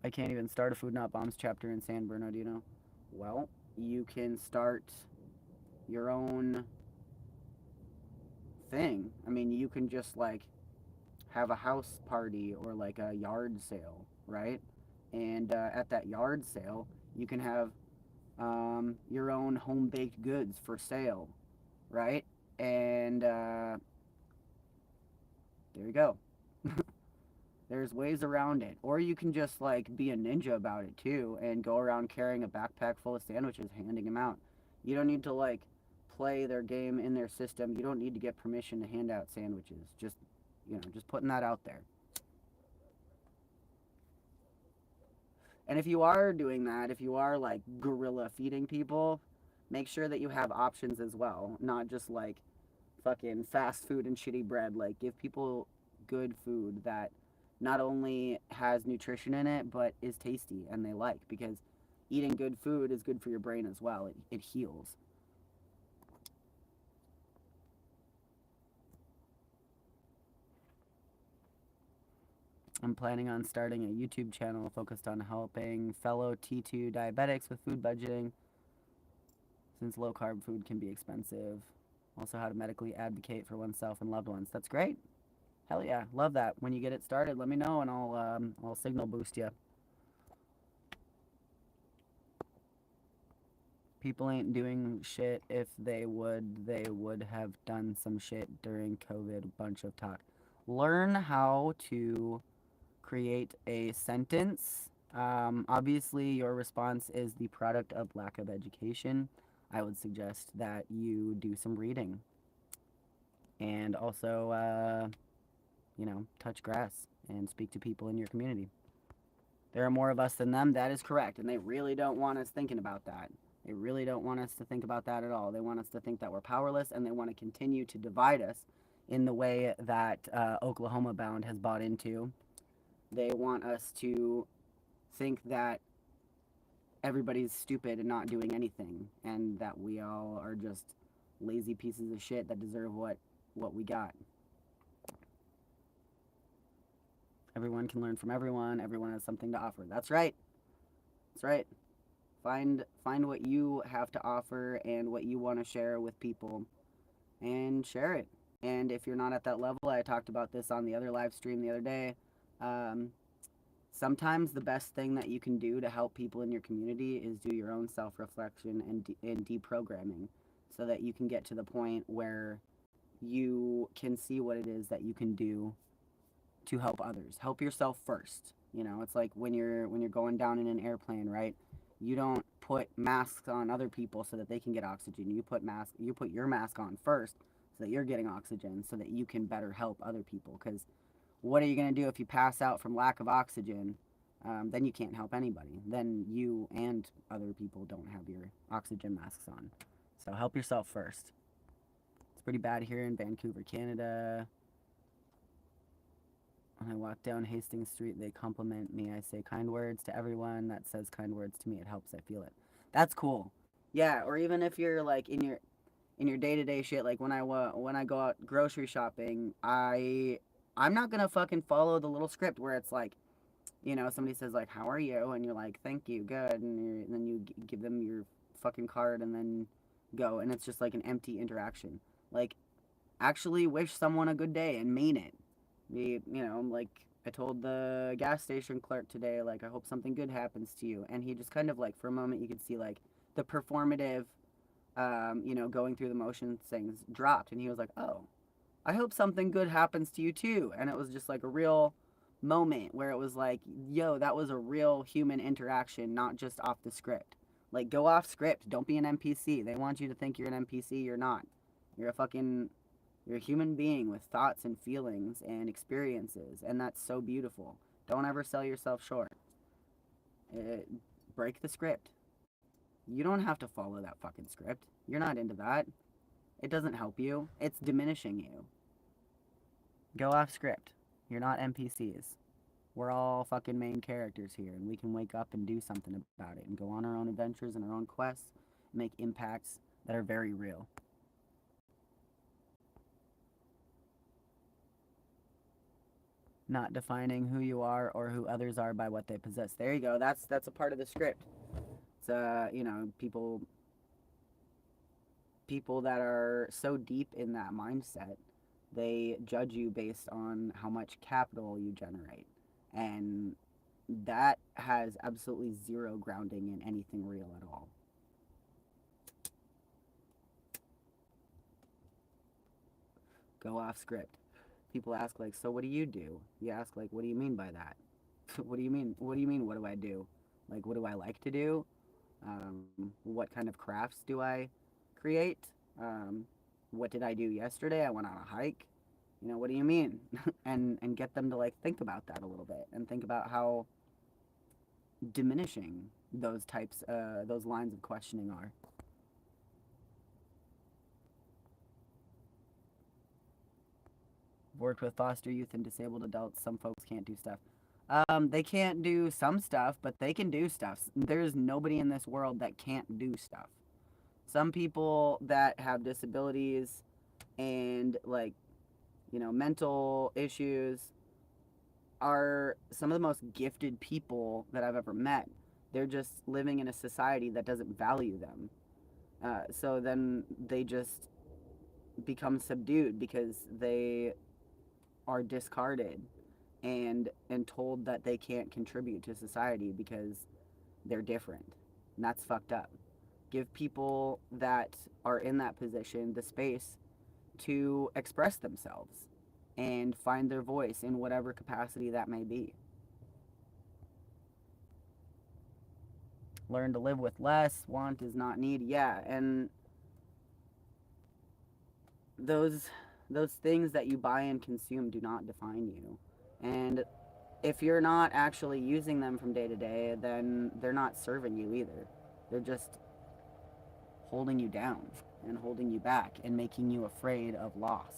Speaker 1: I can't even start a Food Not Bombs chapter in San Bernardino. Well, you can start your own thing. I mean, you can just like have a house party or like a yard sale, right? And at that yard sale, you can have your own home baked goods for sale, right? And there you go. There's ways around it. Or you can just like be a ninja about it too and go around carrying a backpack full of sandwiches, handing them out. You don't need to like play their game in their system. You don't need to get permission to hand out sandwiches. Just putting that out there. And if you are doing that, if you are like guerrilla feeding people, make sure that you have options as well, not just like fucking fast food and shitty bread. Like, give people good food that not only has nutrition in it but is tasty and they like, because eating good food is good for your brain as well. It heals. I'm planning on starting a YouTube channel focused on helping fellow T2 diabetics with food budgeting, since low carb food can be expensive. Also, how to medically advocate for oneself and loved ones. That's great. Hell yeah, love that. When you get it started, let me know and I'll signal boost you. People ain't doing shit. If they would have done some shit during COVID. Bunch of talk. Learn how to create a sentence. Obviously, your response is the product of lack of education. I would suggest that you do some reading. and also, touch grass and speak to people in your community. There are more of us than them. That is correct. And they really don't want us thinking about that. They really don't want us to think about that at all. They want us to think that we're powerless, and they want to continue to divide us in the way that Oklahoma Bound has bought into. They want us to think that everybody's stupid and not doing anything, and that we all are just lazy pieces of shit that deserve what we got. Everyone can learn from everyone. Everyone has something to offer. That's right. That's right. Find what you have to offer and what you want to share with people, and share it. And if you're not at that level, I talked about this on the other live stream the other day. Um, Sometimes the best thing that you can do to help people in your community is do your own self-reflection and deprogramming, so that you can get to the point where you can see what it is that you can do to help others. Help yourself first. It's like when you're going down in an airplane, right? You don't put masks on other people so that they can get oxygen. You put your mask on first so that you're getting oxygen, so that you can better help other people. Because what are you going to do if you pass out from lack of oxygen? Then you can't help anybody. Then you and other people don't have your oxygen masks on. So help yourself first. It's pretty bad here in Vancouver, Canada. When I walk down Hastings Street, they compliment me. I say kind words to everyone that says kind words to me. It helps. I feel it. That's cool. Yeah, or even if you're like in your day-to-day shit, like when I go out grocery shopping, I'm not gonna fucking follow the little script where it's like, somebody says like, "How are you?" and you're like, "Thank you, good," and then you give them your fucking card and then go, and it's just like an empty interaction. Like, actually wish someone a good day and mean it. Like I told the gas station clerk today, like, I hope something good happens to you, and he just kind of like, for a moment, you could see like the performative, going through the motions things dropped, and he was like, "Oh, I hope something good happens to you too." And it was just like a real moment where it was like, yo, that was a real human interaction, not just off the script. Like, go off script. Don't be an NPC. They want you to think you're an NPC. You're not. You're a fucking you're a human being with thoughts and feelings and experiences, and that's so beautiful. Don't ever sell yourself short. It, Break the script. You don't have to follow that fucking script. You're not into that. It doesn't help you. It's diminishing you. Go off script. You're not NPCs. We're all fucking main characters here, and we can wake up and do something about it and go on our own adventures and our own quests and make impacts that are very real. Not defining who you are or who others are by what they possess. There you go. That's a part of the script. It's people that are so deep in that mindset, they judge you based on how much capital you generate. And that has absolutely zero grounding in anything real at all. Go off script. People ask like, "So what do you do?" You ask like, "What do you mean by that?" What do you mean? What do you mean? What do I do? Like, what do I like to do? What kind of crafts do I create? Um, what did I do yesterday? I went on a hike. What do you mean? And get them to like think about that a little bit and think about how diminishing those lines of questioning are. Worked with foster youth and disabled adults. Some folks can't do stuff. They can't do some stuff, but they can do stuff. There's nobody in this world that can't do stuff. Some people that have disabilities and like, mental issues are some of the most gifted people that I've ever met. They're just living in a society that doesn't value them. So then they just become subdued because they are discarded and told that they can't contribute to society because they're different. And that's fucked up. Give people that are in that position the space to express themselves and find their voice in whatever capacity that may be. Learn to live with less. Want is not need. Yeah, and those those things that you buy and consume do not define you. And if you're not actually using them from day to day, then they're not serving you either. They're just holding you down and holding you back and making you afraid of loss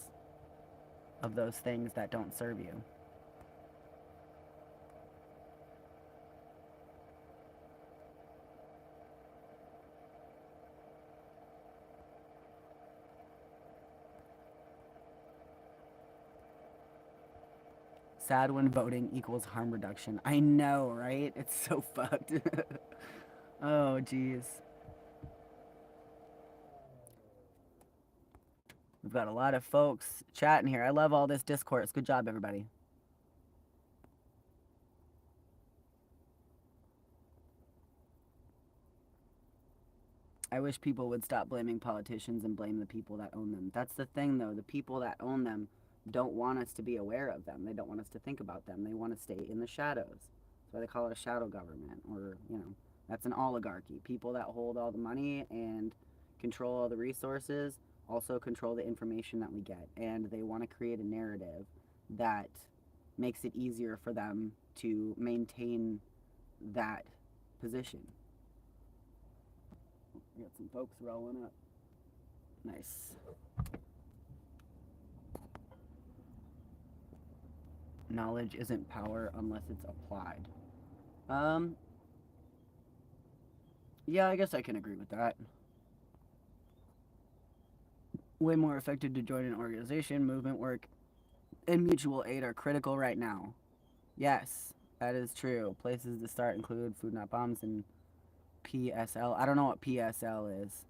Speaker 1: of those things that don't serve you. Sad when voting equals harm reduction. I know, right? It's so fucked. Oh, jeez. We've got a lot of folks chatting here. I love all this discourse. Good job, everybody. I wish people would stop blaming politicians and blame the people that own them. That's the thing, though. The people that own them don't want us to be aware of them. They don't want us to think about them. They want to stay in the shadows. That's why they call it a shadow government, or, that's an oligarchy. People that hold all the money and control all the resources also control the information that we get. And they want to create a narrative that makes it easier for them to maintain that position. We got some folks rolling up. Nice. Knowledge isn't power unless it's applied. Yeah, I guess I can agree with that. Way more effective to join an organization, movement work, and mutual aid are critical right now. Yes, that is true. Places to start include Food Not Bombs and PSL. I don't know what PSL is.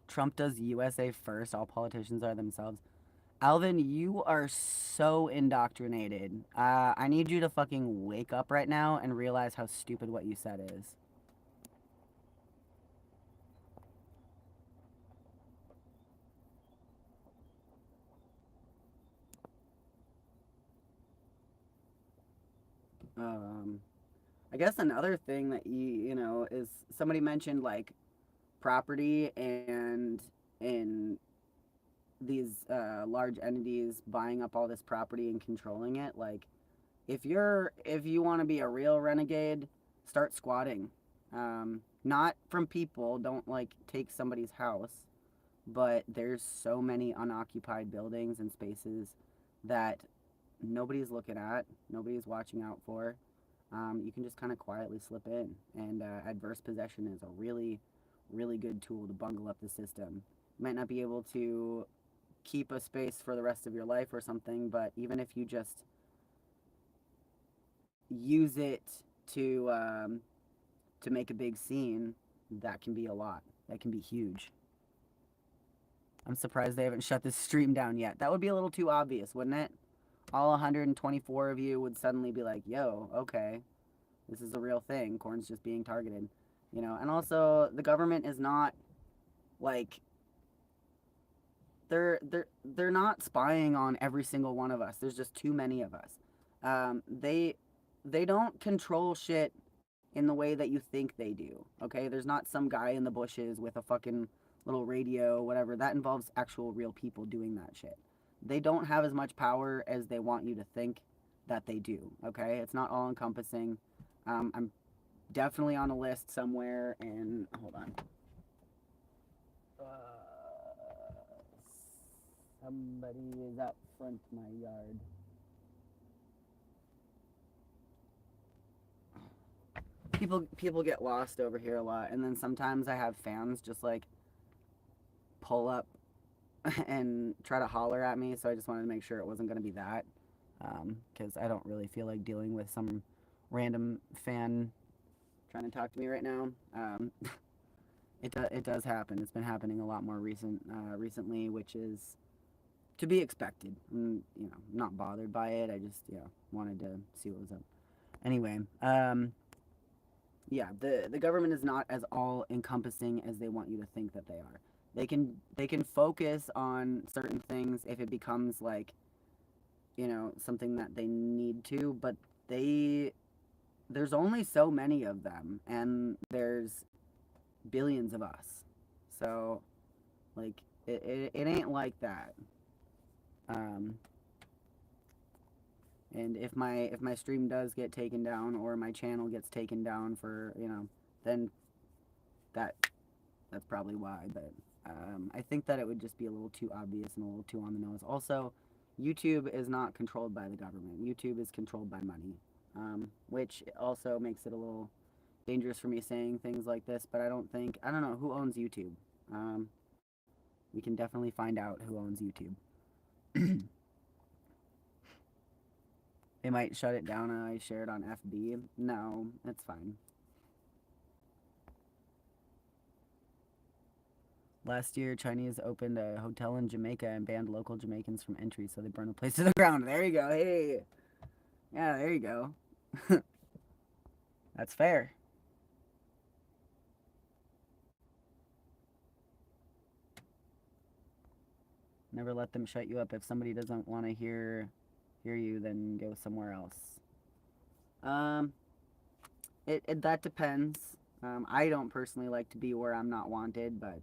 Speaker 1: Trump does USA first. All politicians are themselves. Alvin, you are so indoctrinated. I need you to fucking wake up right now and realize how stupid what you said is. I guess another thing that is somebody mentioned like property and these large entities buying up all this property and controlling it. Like, if you want to be a real renegade, start squatting. Not from people. Don't like take somebody's house, but there's so many unoccupied buildings and spaces that nobody's looking at, nobody's watching out for. You can just kind of quietly slip in, and adverse possession is a really, really good tool to bungle up the system. You might not be able to keep a space for the rest of your life or something, but even if you just use it to make a big scene, that can be a lot. That can be huge. I'm surprised they haven't shut this stream down yet. That would be a little too obvious, wouldn't it? All 124 of you would suddenly be like, yo, okay, this is a real thing. Corn's just being targeted. And also the government is not like they're not spying on every single one of us. There's just too many of us. They don't control shit in the way that you think they do. Okay, there's not some guy in the bushes with a fucking little radio, whatever. That involves actual real people doing that shit. They don't have as much power as they want you to think that they do. Okay, it's not all encompassing. I'm definitely on a list somewhere, and hold on. Somebody is out front my yard. People get lost over here a lot, and then sometimes I have fans just like pull up and try to holler at me, so I just wanted to make sure it wasn't going to be that, because I don't really feel like dealing with some random fan trying to talk to me right now. It does happen. It's been happening a lot more recently, which is to be expected. I'm, not bothered by it. I just wanted to see what was up. Anyway, yeah, the government is not as all encompassing as they want you to think that they are. They can focus on certain things if it becomes like something that they need to, but there's only so many of them, and there's billions of us. So Like it ain't like that. Um, and if my stream does get taken down or my channel gets taken down for then that that's probably why. But I think that it would just be a little too obvious and a little too on the nose. Also, YouTube is not controlled by the government. YouTube is controlled by money, which also makes it a little dangerous for me saying things like this. But I don't know who owns YouTube. Um, we can definitely find out who owns YouTube. They might shut it down and I share it on FB. No, it's fine. Last year, Chinese opened a hotel in Jamaica and banned local Jamaicans from entry, so they burned the place to the ground. There you go. Hey. Yeah, there you go. That's fair. Never let them shut you up. If somebody doesn't want to hear you, then go somewhere else. Um, it that depends. I don't personally like to be where I'm not wanted, but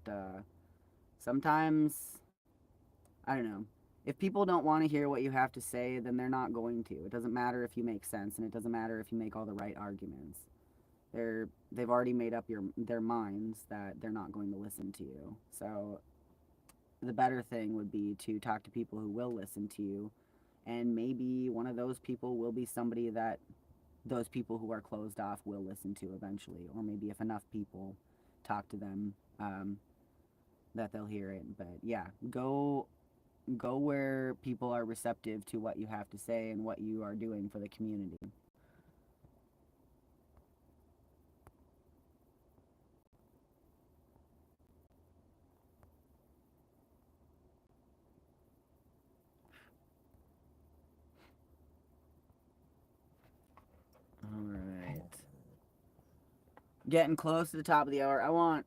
Speaker 1: sometimes I don't know. If people don't want to hear what you have to say, then they're not going to. It doesn't matter if you make sense, and it doesn't matter if you make all the right arguments. They've already made up their minds that they're not going to listen to you. So the better thing would be to talk to people who will listen to you, and maybe one of those people will be somebody that those people who are closed off will listen to eventually, or maybe if enough people talk to them, that they'll hear it. But yeah, go where people are receptive to what you have to say and what you are doing for the community. All right. Getting close to the top of the hour. I want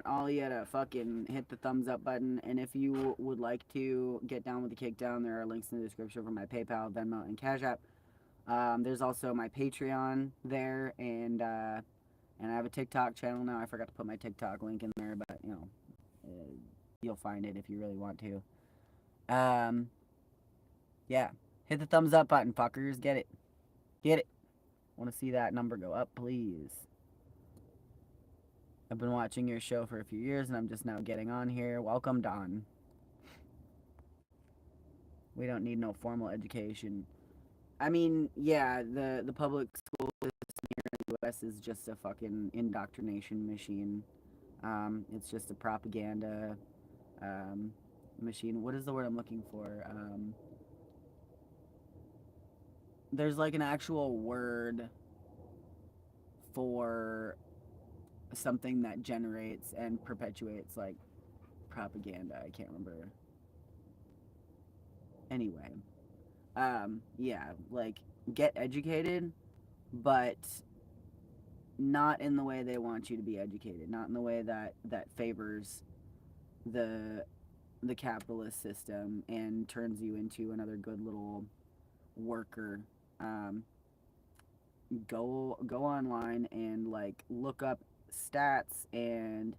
Speaker 1: all of you to fucking hit the thumbs up button, and if you would like to get down with the kickdown, there are links in the description for my PayPal, Venmo, and Cashapp. There's also my Patreon there, and I have a TikTok channel now. I forgot to put my TikTok link in there, but you'll find it if you really want to. Um, yeah, hit the thumbs up button, fuckers. Get it, get it. Want to see that number go up, please. I've been watching your show for a few years and I'm just now getting on here. Welcome, Don. We don't need no formal education. I mean, yeah, the public school system here in the U.S. is just a fucking indoctrination machine. It's just a propaganda um, machine. What is the word I'm looking for? There's like an actual word for something that generates and perpetuates like propaganda. I can't remember. Anyway, yeah, like get educated, but not in the way they want you to be educated, not in the way that favors the the capitalist system and turns you into another good little worker. Um, go online and like look up stats and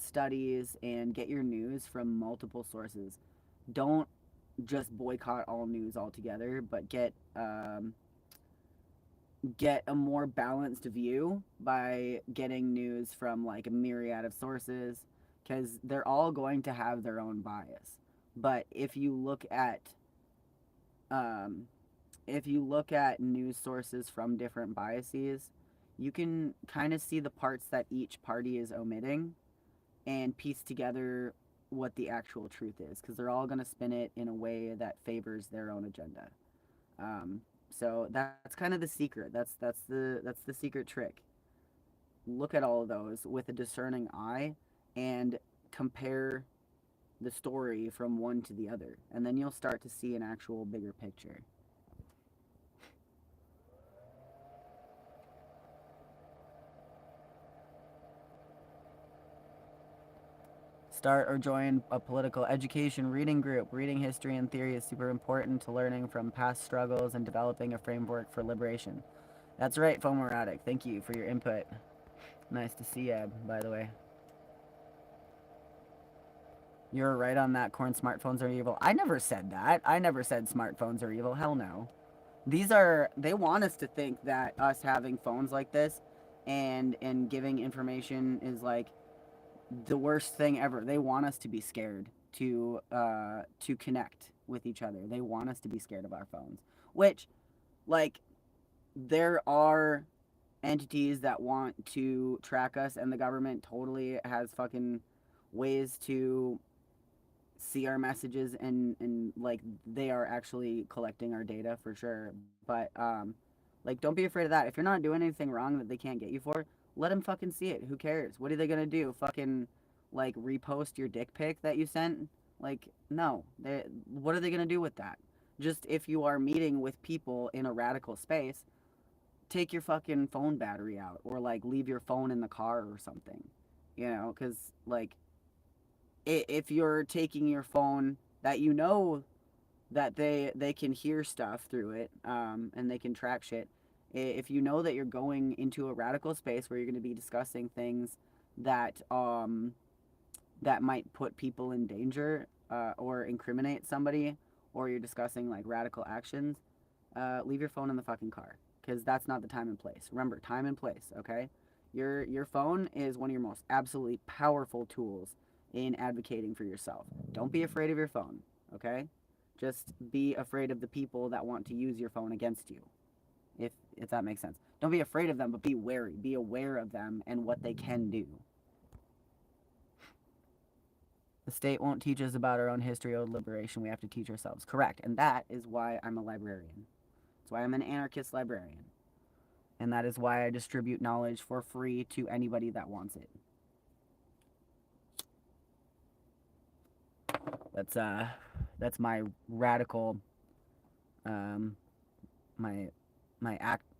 Speaker 1: studies and get your news from multiple sources. Don't just boycott all news altogether, but get a more balanced view by getting news from like a myriad of sources, because they're all going to have their own bias. But um, if you look at news sources from different biases, you can kind of see the parts that each party is omitting and piece together what the actual truth is, because they're all going to spin it in a way that favors their own agenda. Um, so that's kind of the secret. That's the secret trick. Look at all of those with a discerning eye and compare the story from one to the other, and then you'll start to see an actual bigger picture. Start or join a political education reading group. Reading history and theory is super important to learning from past struggles and developing a framework for liberation. That's right, Fomoerotic. Thank you for your input. Nice to see you, by the way. You're right on that. Corn smartphones are evil. I never said that. I never said smartphones are evil. Hell no. They want us to think that us having phones like this and giving information is like the worst thing ever. They want us to be scared to connect with each other. They want us to be scared of our phones. Which, like, there are entities that want to track us, and the government totally has fucking ways to see our messages, and like they are actually collecting our data for sure. But like, don't be afraid of that. If you're not doing anything wrong that they can't get you for, let them fucking see it. Who cares? What are they gonna do? Fucking like repost your dick pic that you sent? Like, no. What are they gonna do with that? Just if you are meeting with people in a radical space, take your fucking phone battery out, or like leave your phone in the car or something. You know, because like if you're taking your phone that you know that they can hear stuff through it, and they can track shit. If you know that you're going into a radical space where you're going to be discussing things that that might put people in danger, or incriminate somebody, or you're discussing like radical actions, leave your phone in the fucking car, because that's not the time and place. Remember, time and place. Okay, your phone is one of your most absolutely powerful tools in advocating for yourself. Don't be afraid of your phone. Okay, just be afraid of the people that want to use your phone against you. If that makes sense. Don't be afraid of them, but be wary. Be aware of them and what they can do. The state won't teach us about our own history or liberation. We have to teach ourselves. Correct. And that is why I'm a librarian. That's why I'm an anarchist librarian. And that is why I distribute knowledge for free to anybody that wants it. That's my radical, my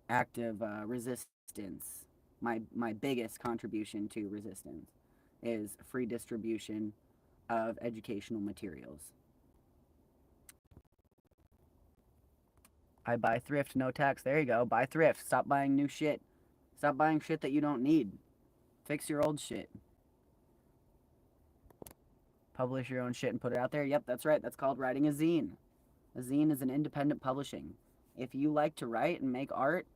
Speaker 1: active resistance. My biggest contribution to resistance is free distribution of educational materials. I buy thrift, no tax. There you go. Buy thrift. Stop buying new shit. Stop buying shit that you don't need. Fix your old shit. Publish your own shit and put it out there. Yep, that's right. That's called writing a zine. A zine is an independent publishing. If you like to write and make art,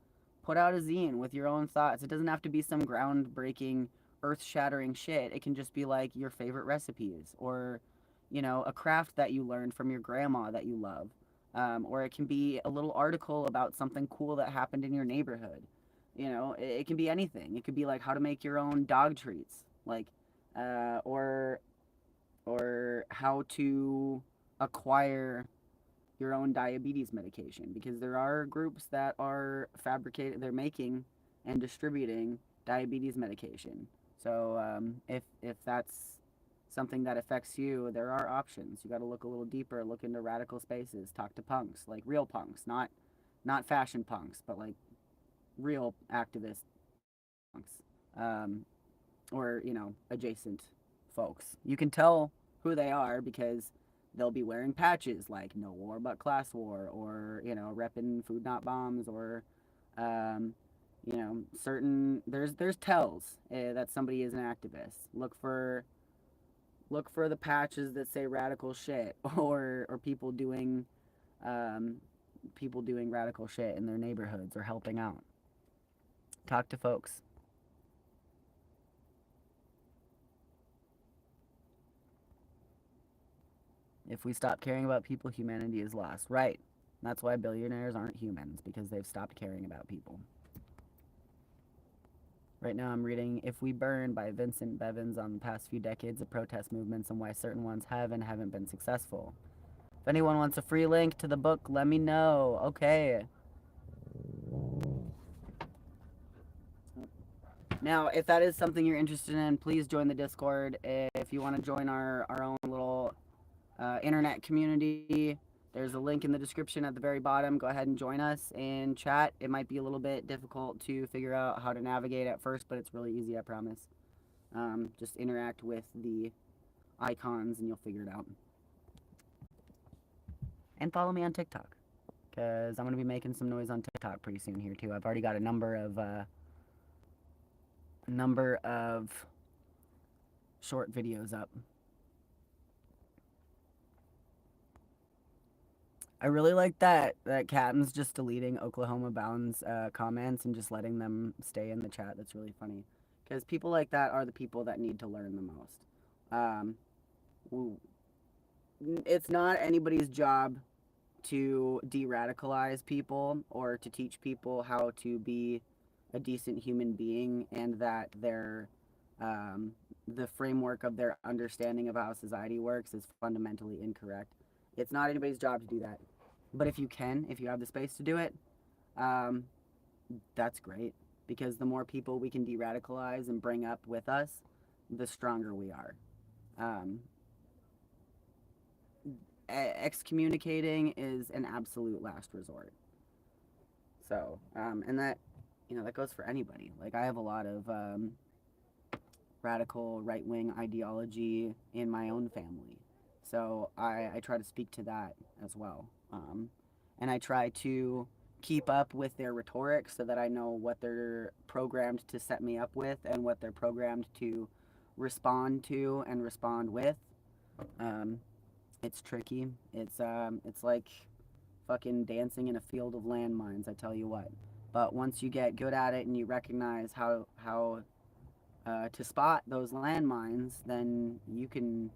Speaker 1: put out a zine with your own thoughts. It doesn't have to be some groundbreaking, earth-shattering shit. It can just be like your favorite recipes, or, you know, a craft that you learned from your grandma that you love. Or it can be a little article about something cool that happened in your neighborhood. You know, it can be anything. It could be like how to make your own dog treats, like, or how to acquire your own diabetes medication, because there are groups that are they're making and distributing diabetes medication. So if that's something that affects you, there are options. You got to look a little deeper, look into radical spaces, talk to punks, like real punks, not fashion punks, but like real activist punks, or you know, adjacent folks. You can tell who they are because they'll be wearing patches like "No War But Class War," or you know, repping "Food Not Bombs," or you know, certain there's tells that somebody is an activist. Look for the patches that say radical shit, or people doing radical shit in their neighborhoods or helping out. Talk to folks. If we stop caring about people, humanity is lost. Right. That's why billionaires aren't humans, because they've stopped caring about people. Right now I'm reading If We Burn by Vincent Bevins on the past few decades of protest movements and why certain ones have and haven't been successful. If anyone wants a free link to the book, let me know. Okay. Now, if that is something you're interested in, please join the Discord. If you want to join our own little internet community, there's a link in the description at the very bottom. Go ahead and join us and chat. It might be a little bit difficult to figure out how to navigate at first, but it's really easy, I promise. Just interact with the icons and you'll figure it out. And follow me on TikTok, because I'm going to be making some noise on TikTok pretty soon here too. I've already got a number of short videos up. I really like that Captain's just deleting Oklahoma Bound's comments and just letting them stay in the chat. That's really funny, because people like that are the people that need to learn the most. Um, it's not anybody's job to de-radicalize people or to teach people how to be a decent human being, and that um, the framework of their understanding of how society works is fundamentally incorrect. It's not anybody's job to do that. But if you can, if you have the space to do it, um, that's great. Because the more people we can de radicalize and bring up with us, the stronger we are. Um, excommunicating is an absolute last resort. So, and that, that goes for anybody. Like, I have a lot of radical right wing ideology in my own family. So I try to speak to that as well. And I try to keep up with their rhetoric so that I know what they're programmed to set me up with and what they're programmed to respond to and respond with. Um, it's tricky. It's like fucking dancing in a field of landmines, I tell you what. But once you get good at it and you recognize how to spot those landmines, then you can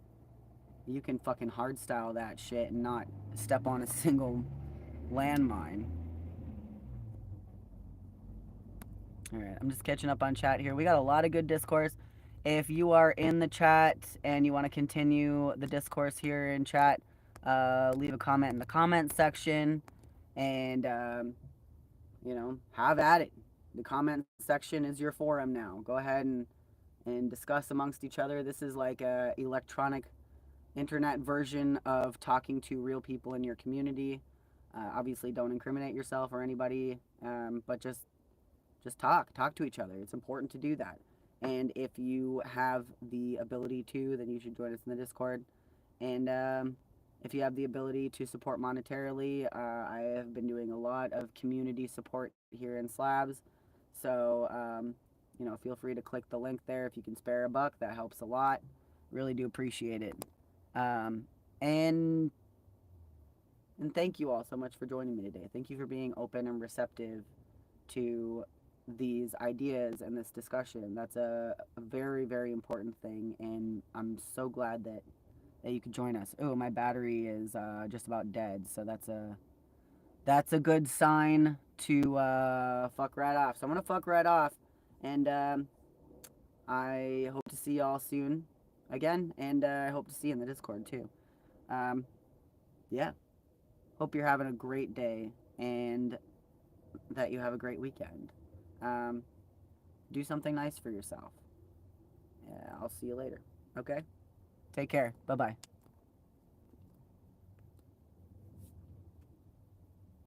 Speaker 1: fucking hardstyle that shit and not step on a single landmine. All right, I'm just catching up on chat here. We got a lot of good discourse. If you are in the chat and you want to continue the discourse here in chat, leave a comment in the comment section, and have at it. The comment section is your forum now. Go ahead and discuss amongst each other. This is like a electronic internet version of talking to real people in your community. Obviously, don't incriminate yourself or anybody, but just talk to each other. It's important to do that. And if you have the ability to, then you should join us in the Discord. And if you have the ability to support monetarily, I have been doing a lot of community support here in Slabs. So, feel free to click the link there if you can spare a buck. That helps a lot. Really do appreciate it. Um, and and thank you all so much for joining me today. Thank you for being open and receptive to these ideas and this discussion. That's a very, very important thing, and I'm so glad that you could join us. Oh, my battery is just about dead, so that's a good sign to fuck right off. So I'm gonna fuck right off, and I hope to see y'all soon again, and I hope to see you in the Discord too. Um, yeah, hope you're having a great day and that you have a great weekend. Um, do something nice for yourself. Yeah, I'll see you later. Okay? Take care. Bye bye.